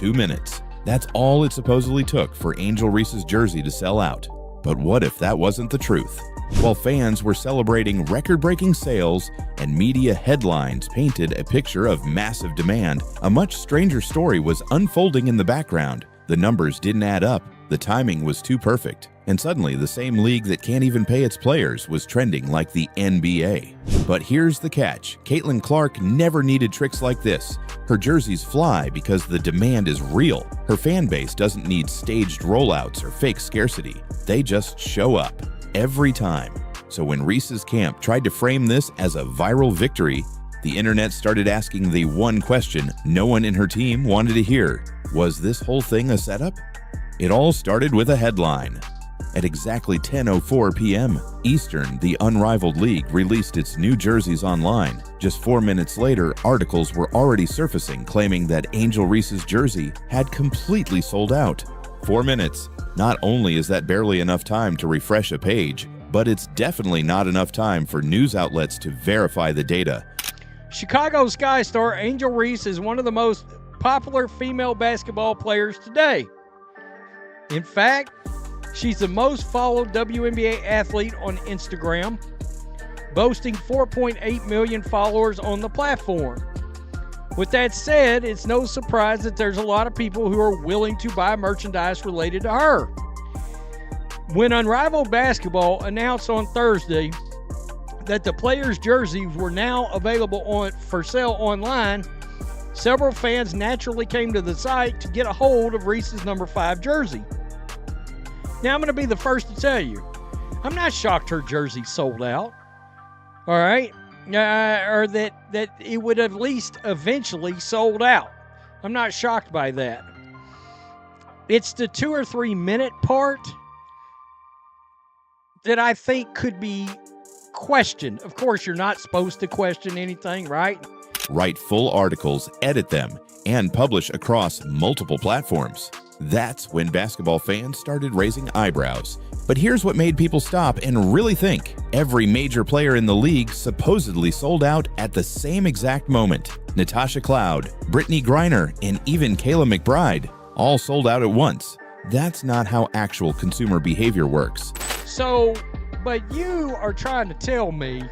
2 minutes. That's all it supposedly took for Angel Reese's jersey to sell out. But what if that wasn't the truth? While fans were celebrating record-breaking sales and media headlines painted a picture of massive demand, a much stranger story was unfolding in the background. The numbers didn't add up, the timing was too perfect, and suddenly the same league that can't even pay its players was trending like the NBA. But here's the catch. Caitlin Clark never needed tricks like this. Her jerseys fly because the demand is real. Her fan base doesn't need staged rollouts or fake scarcity. They just show up every time. So when Reese's camp tried to frame this as a viral victory, the internet started asking the one question no one in her team wanted to hear. Was this whole thing a setup? It all started with a headline. At exactly 10:04 p.m. Eastern, the unrivaled league released its new jerseys online. Just 4 minutes later, articles were already surfacing claiming that Angel Reese's jersey had completely sold out. 4 minutes. Not only is that barely enough time to refresh a page, but it's definitely not enough time for news outlets to verify the data. Chicago Sky star Angel Reese is one of the most popular female basketball players today. In fact, she's the most followed WNBA athlete on Instagram, boasting 4.8 million followers on the platform. With that said, it's no surprise that there's a lot of people who are willing to buy merchandise related to her. When Unrivaled Basketball announced on Thursday that the players' jerseys were now available for sale online, several fans naturally came to the site to get a hold of Reese's number 5 jersey. Now, I'm going to be the first to tell you, I'm not shocked her jersey sold out. All right? Or that it would at least eventually sold out. I'm not shocked by that. It's the 2 or 3 minute part that I think could be questioned. Of course, you're not supposed to question anything, right? Write full articles, edit them, and publish across multiple platforms. That's when basketball fans started raising eyebrows. But here's what made people stop and really think. Every major player in the league supposedly sold out at the same exact moment. Natasha Cloud, Brittany Griner, and even Kayla McBride all sold out at once. That's not how actual consumer behavior works. So, but you are trying to tell me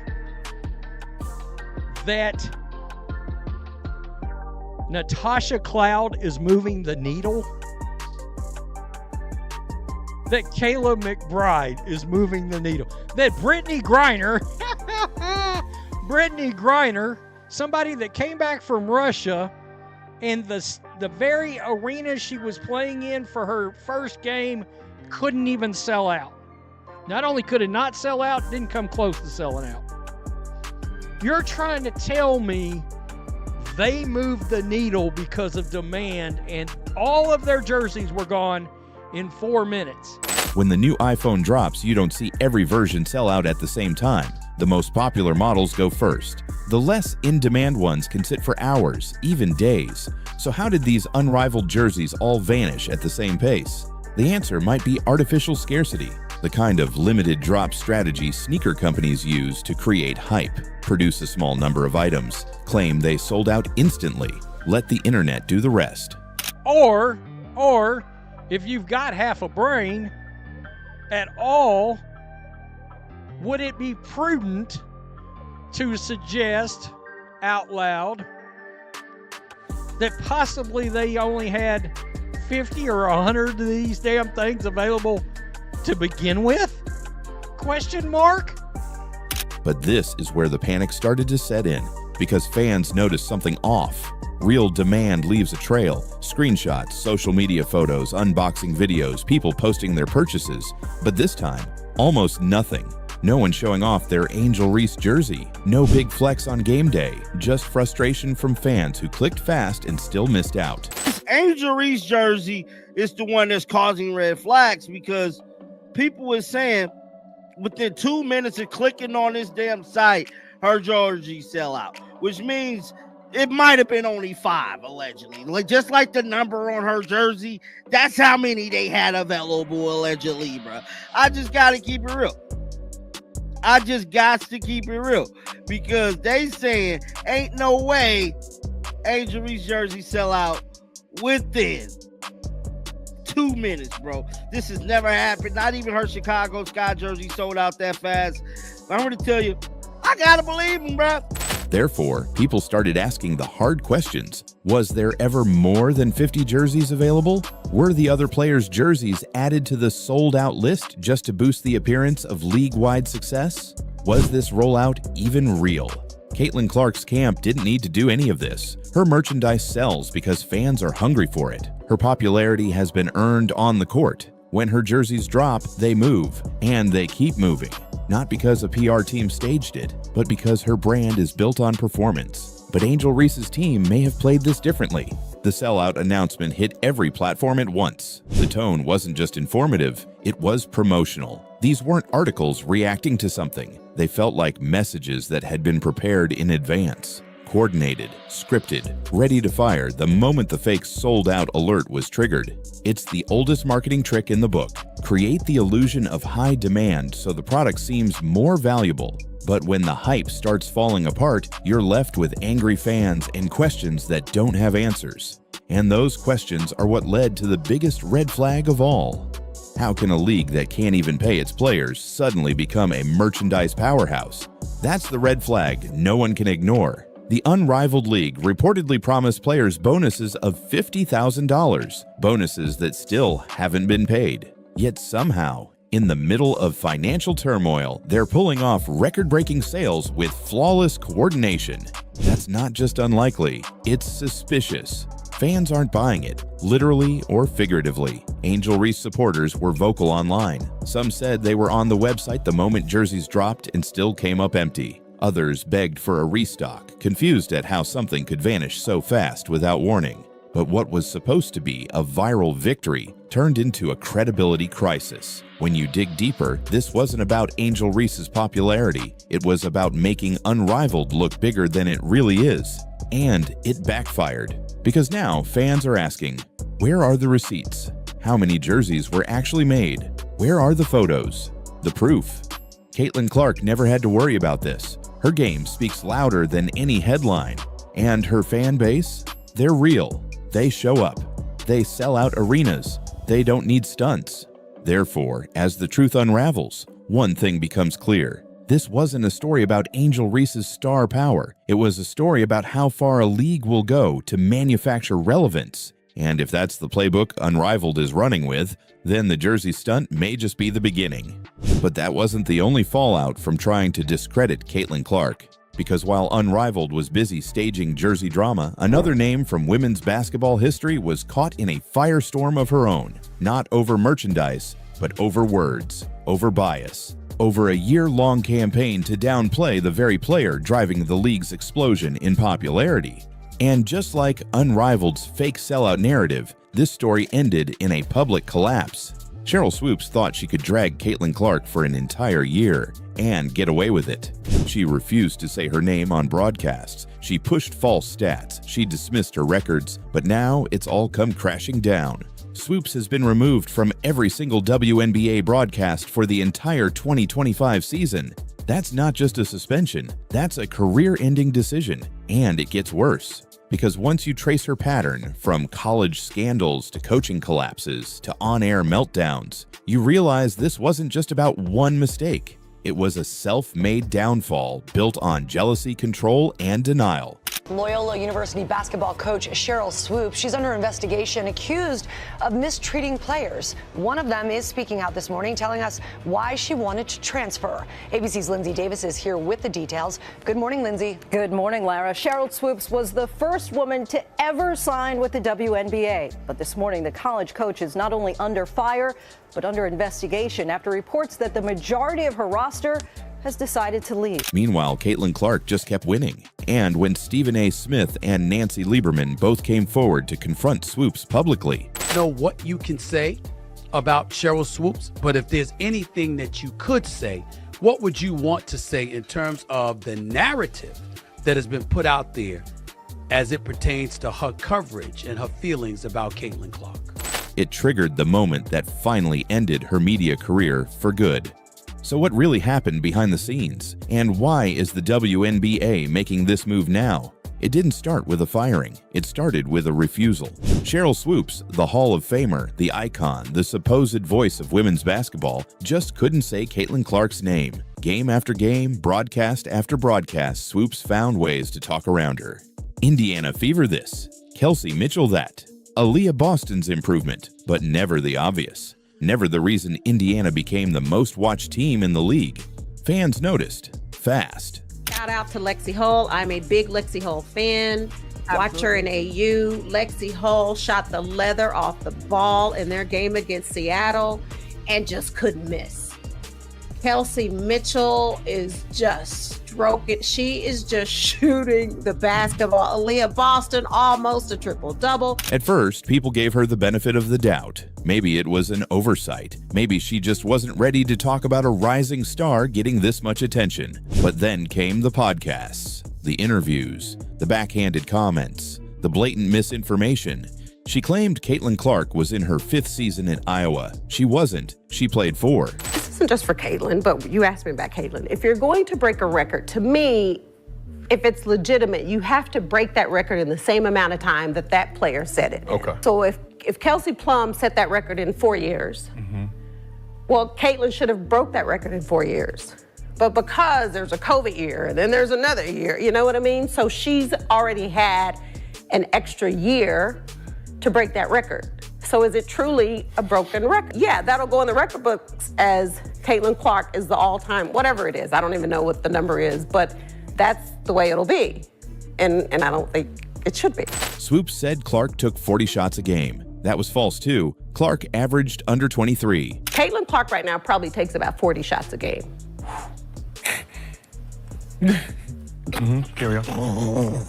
that Natasha Cloud is moving the needle? That Kayla McBride is moving the needle? That Brittany Griner, somebody that came back from Russia, and the very arena she was playing in for her first game couldn't even sell out. Not only could it not sell out, it didn't come close to selling out. You're trying to tell me they moved the needle because of demand and all of their jerseys were gone in 4 minutes. When the new iPhone drops, you don't see every version sell out at the same time. The most popular models go first. The less in-demand ones can sit for hours, even days. So how did these unrivaled jerseys all vanish at the same pace? The answer might be artificial scarcity, the kind of limited drop strategy sneaker companies use to create hype, produce a small number of items, claim they sold out instantly, let the internet do the rest. Or if you've got half a brain at all, would it be prudent to suggest out loud that possibly they only had 50 or 100 of these damn things available to begin with? Question mark? But this is where the panic started to set in, because fans noticed something off. Real demand leaves a trail. Screenshots, social media photos, unboxing videos, people posting their purchases. But this time, almost nothing. No one showing off their Angel Reese jersey. No big flex on game day. Just frustration from fans who clicked fast and still missed out. This Angel Reese jersey is the one that's causing red flags because people were saying within 2 minutes of clicking on this damn site, her jersey sell out, which means it might have been only 5, allegedly. Like just like the number on her jersey, that's how many they had available, allegedly, bro. I just got to keep it real. Because they saying ain't no way Angel Reese jersey sell out within 2 minutes, bro. This has never happened. Not even her Chicago Sky jersey sold out that fast. I'm going to tell you, I got to believe him, bro. Therefore, people started asking the hard questions. Was there ever more than 50 jerseys available? Were the other players' jerseys added to the sold-out list just to boost the appearance of league-wide success? Was this rollout even real? Caitlin Clark's camp didn't need to do any of this. Her merchandise sells because fans are hungry for it. Her popularity has been earned on the court. When her jerseys drop, they move, and they keep moving. Not because a PR team staged it, but because her brand is built on performance. But Angel Reese's team may have played this differently. The Sellout announcement hit every platform at once. The tone wasn't just informative, it was promotional. These weren't articles reacting to something. They felt like messages that had been prepared in advance. Coordinated, scripted, ready to fire the moment the fake sold-out alert was triggered. It's the oldest marketing trick in the book. Create the illusion of high demand so the product seems more valuable. But when the hype starts falling apart, you're left with angry fans and questions that don't have answers. And those questions are what led to the biggest red flag of all. How can a league that can't even pay its players suddenly become a merchandise powerhouse? That's the red flag no one can ignore. The unrivaled league reportedly promised players bonuses of $50,000, bonuses that still haven't been paid. Yet somehow, in the middle of financial turmoil, they're pulling off record-breaking sales with flawless coordination. That's not just unlikely, it's suspicious. Fans aren't buying it, literally or figuratively. Angel Reese supporters were vocal online. Some said they were on the website the moment jerseys dropped and still came up empty. Others begged for a restock, confused at how something could vanish so fast without warning. But what was supposed to be a viral victory turned into a credibility crisis. When you dig deeper, this wasn't about Angel Reese's popularity. It was about making Unrivaled look bigger than it really is. And it backfired. Because now fans are asking, where are the receipts? How many jerseys were actually made? Where are the photos? The proof? Caitlin Clark never had to worry about this. Her game speaks louder than any headline. And her fan base? They're real. They show up. They sell out arenas. They don't need stunts. Therefore, as the truth unravels, one thing becomes clear. This wasn't a story about Angel Reese's star power. It was a story about how far a league will go to manufacture relevance. And if that's the playbook Unrivaled is running with, then the jersey stunt may just be the beginning. But that wasn't the only fallout from trying to discredit Caitlin Clark. Because while Unrivaled was busy staging jersey drama, another name from women's basketball history was caught in a firestorm of her own. Not over merchandise, but over words, over bias, over a year-long campaign to downplay the very player driving the league's explosion in popularity. And just like Unrivaled's fake sellout narrative, this story ended in a public collapse. Sheryl Swoopes thought she could drag Caitlin Clark for an entire year and get away with it. She refused to say her name on broadcasts. She pushed false stats. She dismissed her records. But now it's all come crashing down. Swoopes has been removed from every single WNBA broadcast for the entire 2025 season. That's not just a suspension. That's a career-ending decision. And it gets worse. Because once you trace her pattern, from college scandals to coaching collapses to on-air meltdowns, you realize this wasn't just about one mistake. It was a self-made downfall built on jealousy, control, and denial. Loyola University basketball coach Sheryl Swoopes, she's under investigation, accused of mistreating players. One of them is speaking out this morning, telling us why she wanted to transfer. ABC's Lindsay Davis is here with the details. Good morning, Lindsay. Good morning, Lara. Sheryl Swoopes was the first woman to ever sign with the WNBA. But this morning, the college coach is not only under fire, but under investigation after reports that the majority of her roster has decided to leave. Meanwhile, Caitlin Clark just kept winning. And when Stephen A. Smith and Nancy Lieberman both came forward to confront Swoopes publicly. Know what you can say about Sheryl Swoopes, but if there's anything that you could say, what would you want to say in terms of the narrative that has been put out there as it pertains to her coverage and her feelings about Caitlin Clark? It triggered the moment that finally ended her media career for good. So what really happened behind the scenes? And why is the WNBA making this move now? It didn't start with a firing. It started with a refusal. Sheryl Swoopes, the Hall of Famer, the icon, the supposed voice of women's basketball, just couldn't say Caitlin Clark's name. Game after game, broadcast after broadcast, Swoopes found ways to talk around her. Indiana Fever this, Kelsey Mitchell that, Aaliyah Boston's improvement, but never the obvious. Never the reason Indiana became the most watched team in the league. Fans noticed, fast. Shout out to Lexi Hull. I'm a big Lexi Hull fan. Watch her in AU. Lexi Hull shot the leather off the ball in their game against Seattle and just couldn't miss. Kelsey Mitchell is just stroking. She is just shooting the basketball. Aaliyah Boston, almost a triple-double. At first, people gave her the benefit of the doubt. Maybe it was an oversight. Maybe she just wasn't ready to talk about a rising star getting this much attention. But then came the podcasts, the interviews, the backhanded comments, the blatant misinformation. She claimed Caitlin Clark was in her 5th season at Iowa. She wasn't. She played 4. This isn't just for Caitlin, but you asked me about Caitlin. If you're going to break a record, to me, if it's legitimate, you have to break that record in the same amount of time that that player set it. Okay. So if Kelsey Plum set that record in 4 years, well, Caitlin should have broke that record in 4 years. But because there's a COVID year and then there's another year, you know what I mean? So she's already had an extra year to break that record. So is it truly a broken record? Yeah, that'll go in the record books as Caitlin Clark is the all-time, whatever it is. I don't even know what the number is, but that's the way it'll be. And I don't think it should be. Swoopes said Clark took 40 shots a game. That was false too. Clark averaged under 23. Caitlin Clark right now probably takes about 40 shots a game. Carry on.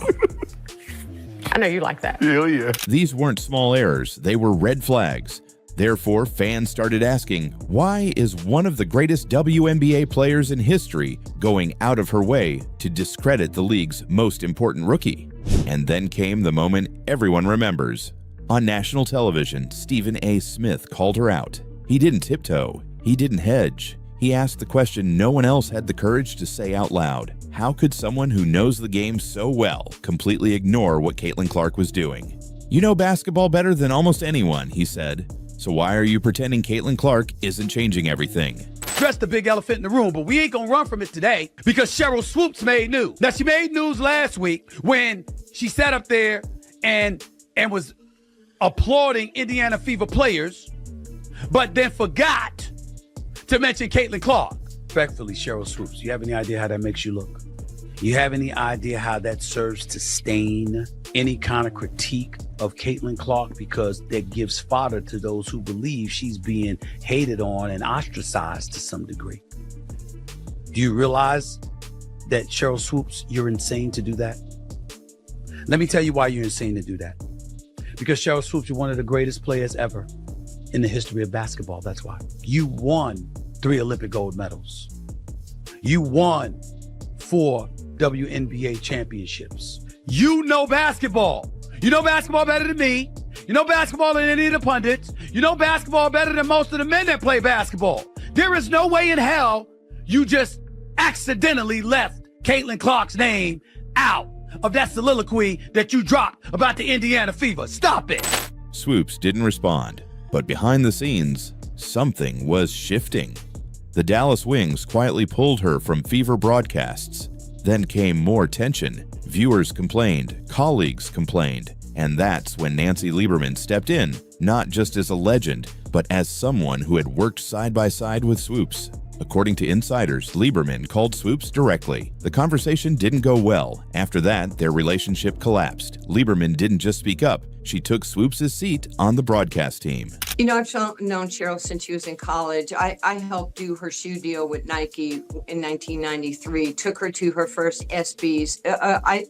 I know you like that. Hell yeah. These weren't small errors, they were red flags. Therefore, fans started asking, why is one of the greatest WNBA players in history going out of her way to discredit the league's most important rookie? And then came the moment everyone remembers. On national television, Stephen A. Smith called her out. He didn't tiptoe. He didn't hedge. He asked the question no one else had the courage to say out loud. How could someone who knows the game so well completely ignore what Caitlin Clark was doing? You know basketball better than almost anyone, he said. So why are you pretending Caitlin Clark isn't changing everything? Address the big elephant in the room, but we ain't gonna run from it today because Sheryl Swoopes made news. Now, she made news last week when she sat up there and was applauding Indiana Fever players, but then forgot to mention Caitlin Clark. Respectfully, Sheryl Swoopes, you have any idea how that makes you look? You have any idea how that serves to stain any kind of critique of Caitlin Clark, because that gives fodder to those who believe she's being hated on and ostracized to some degree? Do you realize that, Sheryl Swoopes, you're insane to do that? Let me tell you why you're insane to do that. Because Sheryl Swoopes, you're one of the greatest players ever in the history of basketball. That's why. You won 3 Olympic gold medals. You won 4 WNBA championships. You know basketball. You know basketball better than me. You know basketball than any of the pundits. You know basketball better than most of the men that play basketball. There is no way in hell you just accidentally left Caitlin Clark's name out of that soliloquy that you dropped about the Indiana Fever. Stop it. Swoopes didn't respond, but behind the scenes, something was shifting. The Dallas Wings quietly pulled her from Fever broadcasts. Then came more tension. Viewers complained, colleagues complained, and that's when Nancy Lieberman stepped in, not just as a legend, but as someone who had worked side by side with Swoopes. According to insiders, Lieberman called Swoopes directly. The conversation didn't go well. After that, their relationship collapsed. Lieberman didn't just speak up. She took Swoopes' seat on the broadcast team. You know, I've known Sheryl since she was in college. I helped do her shoe deal with Nike in 1993, took her to her first ESPYs.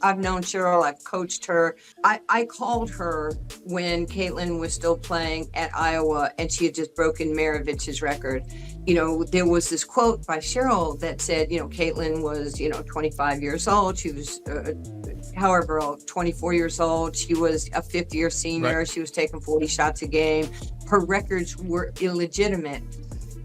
I've known Sheryl, I've coached her. I called her when Caitlin was still playing at Iowa and she had just broken Maravich's record. You know, there was this quote by Sheryl that said, you know, Caitlin was, 25 years old. She was, 24 years old. She was a 5th-year senior. Right. She was taking 40 shots a game. Her records were illegitimate.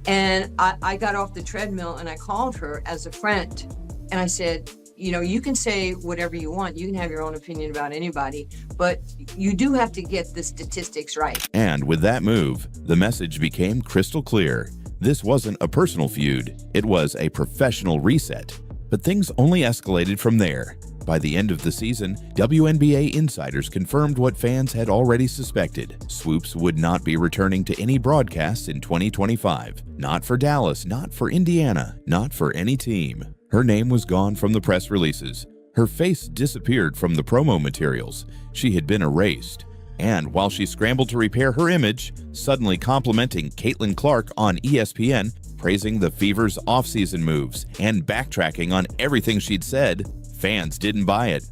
And I got off the treadmill and I called her as a friend. And I said, you can say whatever you want. You can have your own opinion about anybody, but you do have to get the statistics right. And with that move, the message became crystal clear. This wasn't a personal feud, it was a professional reset. But things only escalated from there. By the end of the season, WNBA insiders confirmed what fans had already suspected. Swoops would not be returning to any broadcasts in 2025. Not for Dallas, not for Indiana, not for any team. Her name was gone from the press releases. Her face disappeared from the promo materials. She had been erased. And while she scrambled to repair her image, suddenly complimenting Caitlin Clark on ESPN, praising the Fever's offseason moves, and backtracking on everything she'd said, fans didn't buy it.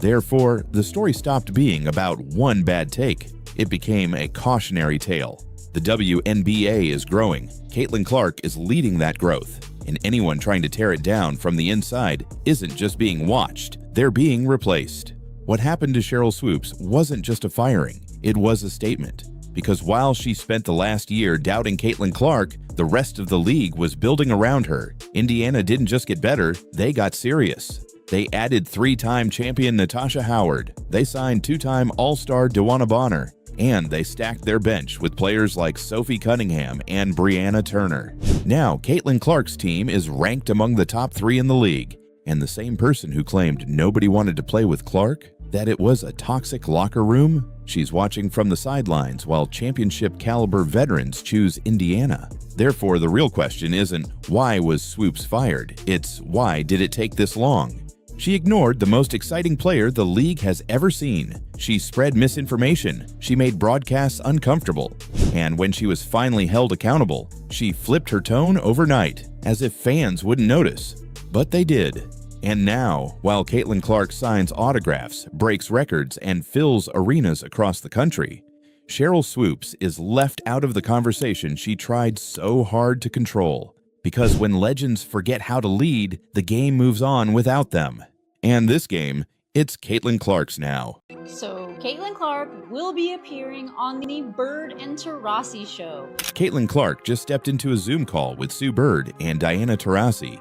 Therefore, the story stopped being about one bad take. It became a cautionary tale. The WNBA is growing. Caitlin Clark is leading that growth. And anyone trying to tear it down from the inside isn't just being watched, they're being replaced. What happened to Sheryl Swoops wasn't just a firing, it was a statement. Because while she spent the last year doubting Caitlin Clark, the rest of the league was building around her. Indiana didn't just get better, they got serious. They added 3-time champion Natasha Howard, they signed 2-time All-Star DeWanna Bonner, and they stacked their bench with players like Sophie Cunningham and Brianna Turner. Now, Caitlin Clark's team is ranked among the top 3 in the league, and the same person who claimed nobody wanted to play with Clark, that it was a toxic locker room, she's watching from the sidelines while championship-caliber veterans choose Indiana. Therefore, the real question isn't why was Swoops fired, it's why did it take this long? She ignored the most exciting player the league has ever seen. She spread misinformation. She made broadcasts uncomfortable. And when she was finally held accountable, she flipped her tone overnight, as if fans wouldn't notice. But they did. And now, while Caitlin Clark signs autographs, breaks records, and fills arenas across the country, Sheryl Swoops is left out of the conversation she tried so hard to control. Because when legends forget how to lead, the game moves on without them. And this game, it's Caitlin Clark's now. So, Caitlin Clark will be appearing on the Bird and Taurasi show. Caitlin Clark just stepped into a Zoom call with Sue Bird and Diana Taurasi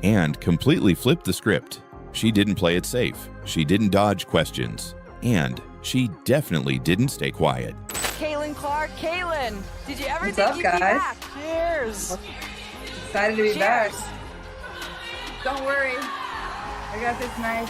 and completely flipped the script. She didn't play it safe. She didn't dodge questions. And she definitely didn't stay quiet. Caitlin Clark, Caitlin, did you ever What's think up, you'd guys? be back? Cheers. Excited to be Cheers. back. Don't worry. I got this nice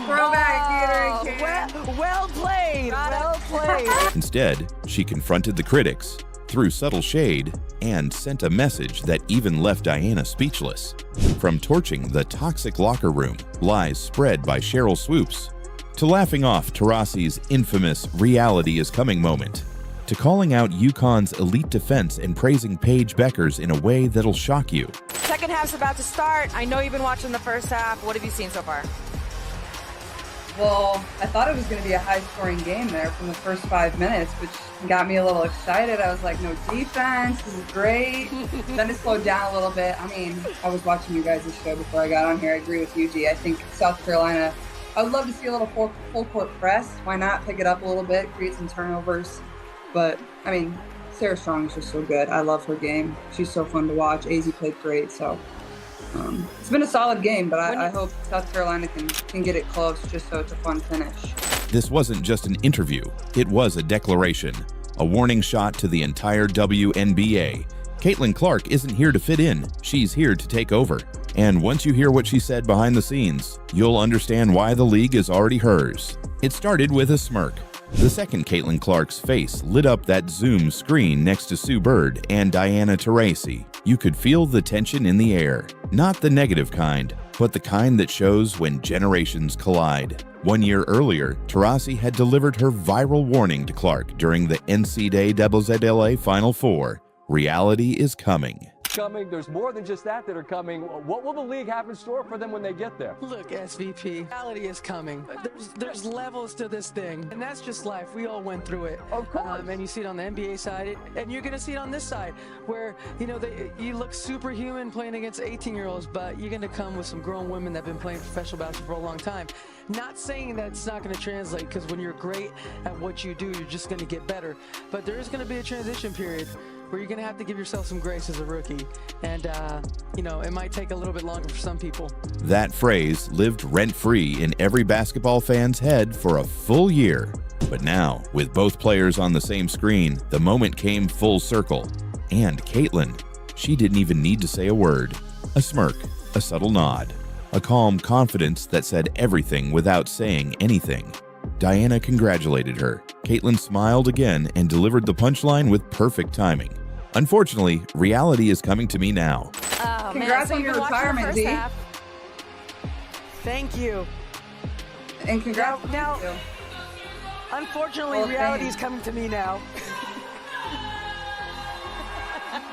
throwback theater. Well played. Well played. Instead, she confronted the critics, threw subtle shade, and sent a message that even left Diana speechless. From torching the toxic locker room, lies spread by Sheryl Swoops, to laughing off Taurasi's infamous reality is coming moment, to calling out UConn's elite defense and praising Paige Beckers in a way that'll shock you. Second half's about to start. I know you've been watching the first half. What have you seen so far? Well, I thought it was going to be a high-scoring game there from the first 5 minutes, which got me a little excited. I was like, no defense, this is great. Then it slowed down a little bit. I mean, I was watching you guys' show before I got on here. I agree with you, G. I think South Carolina, I would love to see a little full-court press. Why not pick it up a little bit, create some turnovers? But, I mean, Sarah Strong is just so good. I love her game. She's so fun to watch. AZ played great, so it's been a solid game, but I hope South Carolina can get it close just so it's a fun finish. This wasn't just an interview, it was a declaration, a warning shot to the entire WNBA. Caitlin Clark isn't here to fit in, she's here to take over. And once you hear what she said behind the scenes, you'll understand why the league is already hers. It started with a smirk. The second Caitlin Clark's face lit up that Zoom screen next to Sue Bird and Diana Taurasi. You could feel the tension in the air. Not the negative kind, but the kind that shows when generations collide. 1 year earlier, Taurasi had delivered her viral warning to Clark during the NCAA Final Four. Reality is coming. There's more than just that are coming. What will the league have in store for them when they get there? Look, SVP, reality is coming. There's levels to this thing, and that's just life. We all went through it. Of course. And you see it on the NBA side, and you're going to see it on this side, where you look superhuman playing against 18-year-olds, but you're going to come with some grown women that have been playing professional basketball for a long time. Not saying that it's not going to translate, because when you're great at what you do, you're just going to get better. But there is going to be a transition period where you're going to have to give yourself some grace as a rookie. And, you know, it might take a little bit longer for some people. That phrase lived rent-free in every basketball fan's head for a full year. But now, with both players on the same screen, the moment came full circle. And Caitlin, she didn't even need to say a word. A smirk, a subtle nod, a calm confidence that said everything without saying anything. Diana congratulated her. Caitlin smiled again and delivered the punchline with perfect timing. Unfortunately, reality is coming to me now. Congrats on your retirement, Z. Thank you. And congrats. Now, unfortunately, reality is coming to me now.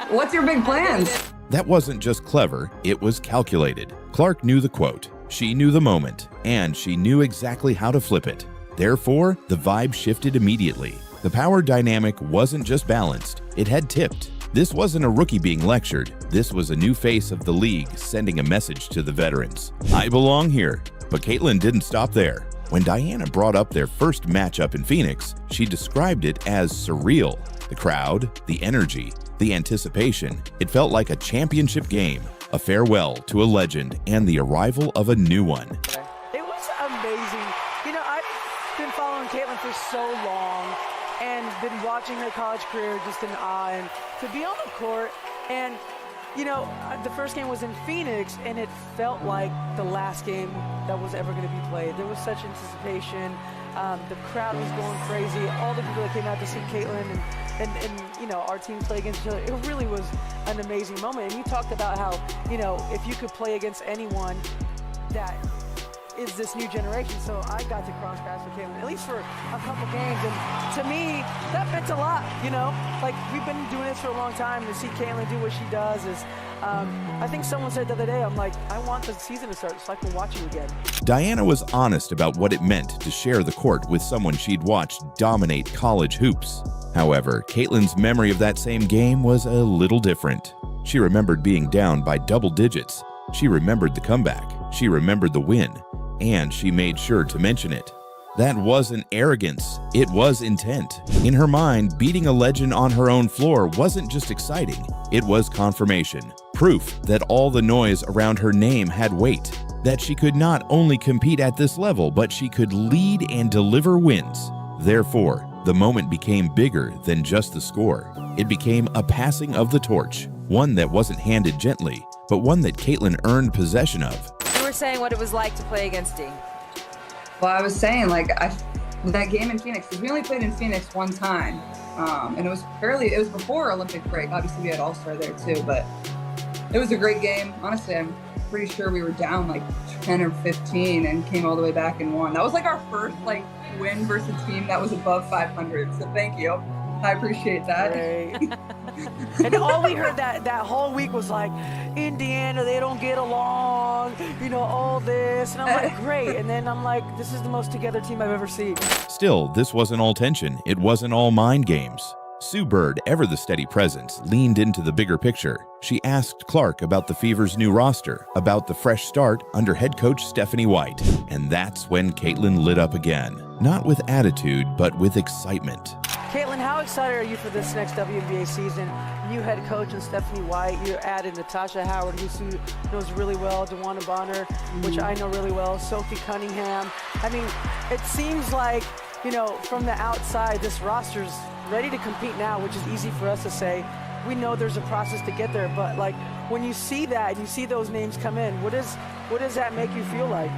What's your big plans? That wasn't just clever, it was calculated. Clark knew the quote, she knew the moment, and she knew exactly how to flip it. Therefore, the vibe shifted immediately. The power dynamic wasn't just balanced, it had tipped. This wasn't a rookie being lectured, this was a new face of the league sending a message to the veterans. I belong here. But Caitlin didn't stop there. When Diana brought up their first matchup in Phoenix, she described it as surreal. The crowd, the energy, the anticipation, it felt like a championship game, a farewell to a legend, and the arrival of a new one. It was amazing. You know, I've been following Caitlin for so long and been watching her college career just in awe. And to be on the court and, you know, the first game was in Phoenix and it felt like the last game that was ever going to be played. There was such anticipation. The crowd was going crazy. All the people that came out to see Caitlin and you know, our team play against each other. It really was an amazing moment. And you talked about how, you know, if you could play against anyone that is this new generation. So I got to cross paths with Caitlin, at least for a couple games. And to me, that meant a lot, you know? Like, we've been doing this for a long time. To see Caitlin do what she does is, I think someone said the other day, I'm like, I want the season to start so I can watch you again. Diana was honest about what it meant to share the court with someone she'd watched dominate college hoops. However, Caitlin's memory of that same game was a little different. She remembered being down by double digits. She remembered the comeback. She remembered the win. And she made sure to mention it. That wasn't arrogance, it was intent. In her mind, beating a legend on her own floor wasn't just exciting, it was confirmation. Proof that all the noise around her name had weight. That she could not only compete at this level, but she could lead and deliver wins. Therefore, the moment became bigger than just the score. It became a passing of the torch, one that wasn't handed gently, but one that Caitlin earned possession of. You were saying what it was like to play against D. Well, I was saying, like, that game in Phoenix, because we only played in Phoenix one time, and it was before Olympic break. Obviously, we had All-Star there too, but it was a great game. Honestly, I'm pretty sure we were down like 10 or 15 and came all the way back and won. That was like our first like win versus a team that was above 500. So thank you. I appreciate that. And all we heard that whole week was like, Indiana, they don't get along, you know, all this. And I'm like, great. And then I'm like, this is the most together team I've ever seen. Still, this wasn't all tension. It wasn't all mind games. Sue Bird, ever the steady presence, leaned into the bigger picture. She asked Clark about the Fever's new roster, about the fresh start under head coach Stephanie White. And that's when Caitlin lit up again. Not with attitude, but with excitement. Caitlin, how excited are you for this next WNBA season? New head coach and Stephanie White. You added Natasha Howard, who Sue knows really well, DeWanna Bonner, which I know really well, Sophie Cunningham. I mean, it seems like, you know, from the outside, this roster's ready to compete now, which is easy for us to say. We know there's a process to get there, but like when you see that and you see those names come in, what does that make you feel like?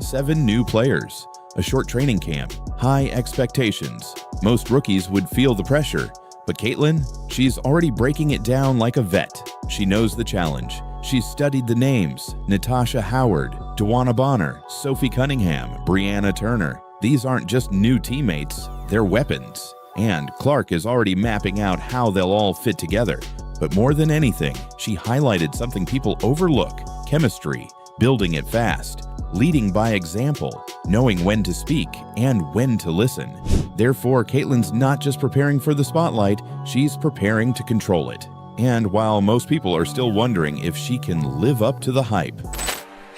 7 new players, a short training camp, high expectations. Most rookies would feel the pressure, but Caitlin, she's already breaking it down like a vet. She knows the challenge. She's studied the names: Natasha Howard, DeWanna Bonner, Sophie Cunningham, Brianna Turner. These aren't just new teammates, they're weapons. And Clark is already mapping out how they'll all fit together. But more than anything, she highlighted something people overlook: chemistry, building it fast, leading by example, knowing when to speak and when to listen. Therefore, Caitlin's not just preparing for the spotlight, she's preparing to control it. And while most people are still wondering if she can live up to the hype.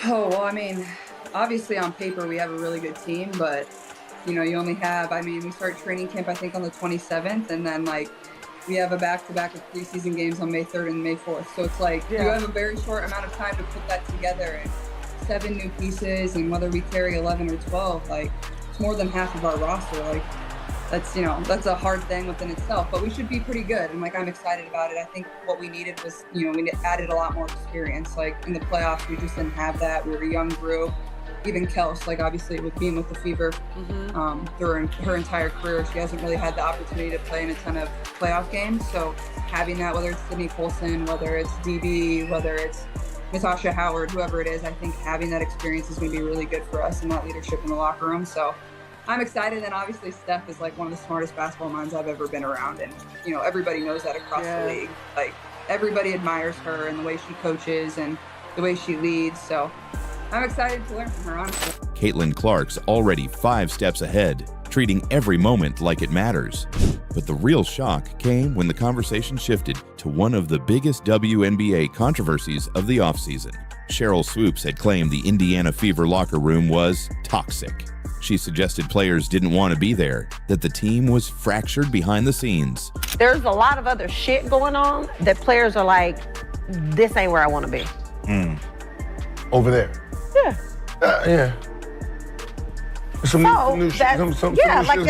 Oh, well, I mean, obviously on paper we have a really good team, but you know, you only have, I mean, we start training camp, I think, on the 27th, and then like we have a back-to-back of preseason games on May 3rd and May 4th. So it's like you have a very short amount of time to put that together, and 7 new pieces, and whether we carry 11 or 12, like it's more than half of our roster. Like that's, you know, that's a hard thing within itself, but we should be pretty good. And like, I'm excited about it. I think what we needed was, you know, we added a lot more experience. Like in the playoffs, we just didn't have that. We were a young group. Even Kels, like obviously with being with the Fever through her entire career, she hasn't really had the opportunity to play in a ton of playoff games. So having that, whether it's Sydney Colson, whether it's DB, whether it's Natasha Howard, whoever it is, I think having that experience is going to be really good for us and that leadership in the locker room. So I'm excited. And obviously Steph is like one of the smartest basketball minds I've ever been around. And, you know, everybody knows that across the league. Like everybody admires her and the way she coaches and the way she leads. So I'm excited to learn from her, honestly. Caitlin Clark's already 5 steps ahead, treating every moment like it matters. But the real shock came when the conversation shifted to one of the biggest WNBA controversies of the offseason. Sheryl Swoopes had claimed the Indiana Fever locker room was toxic. She suggested players didn't want to be there, that the team was fractured behind the scenes. There's a lot of other shit going on that players are like, this ain't where I want to be. Over there. Yeah. Yeah. Some new shit going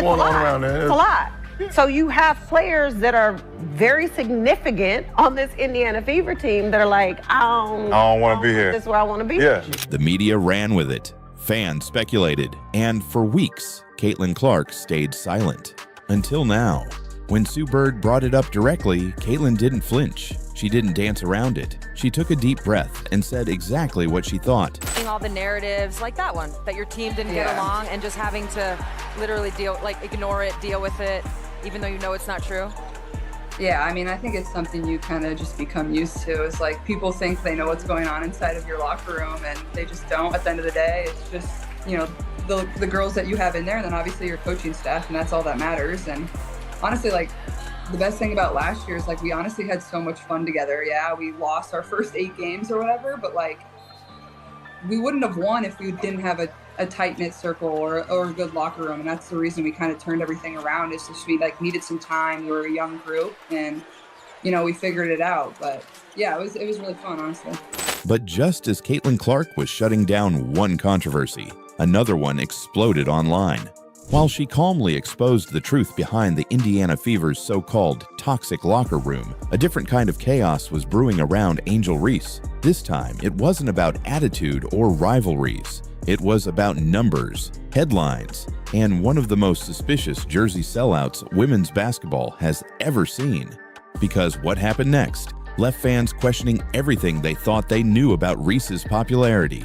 on around there. It's a lot. So you have players that are very significant on this Indiana Fever team that are like, I don't want to be here. This is where I want to be. Yeah. The media ran with it. Fans speculated. And for weeks, Caitlin Clark stayed silent. Until now. When Sue Bird brought it up directly, Caitlin didn't flinch. She didn't dance around it. She took a deep breath and said exactly what she thought. All the narratives like that one, that your team didn't get along, and just having to literally ignore it, deal with it, even though you know it's not true. Yeah, I mean, I think it's something you kind of just become used to. It's like people think they know what's going on inside of your locker room, and they just don't. At the end of the day, it's just, you know, the girls that you have in there, and then obviously your coaching staff, and that's all that matters. And honestly, like, the best thing about last year is, like, we honestly had so much fun together. Yeah, we lost our first 8 games or whatever, but, like, we wouldn't have won if we didn't have a tight-knit circle or a good locker room. And that's the reason we kind of turned everything around, is just we, like, needed some time. We were a young group, and, you know, we figured it out. But, yeah, it was really fun, honestly. But just as Caitlin Clark was shutting down one controversy, another one exploded online. While she calmly exposed the truth behind the Indiana Fever's so-called toxic locker room, a different kind of chaos was brewing around Angel Reese. This time, it wasn't about attitude or rivalries. It was about numbers, headlines, and one of the most suspicious jersey sellouts women's basketball has ever seen. Because what happened next left fans questioning everything they thought they knew about Reese's popularity.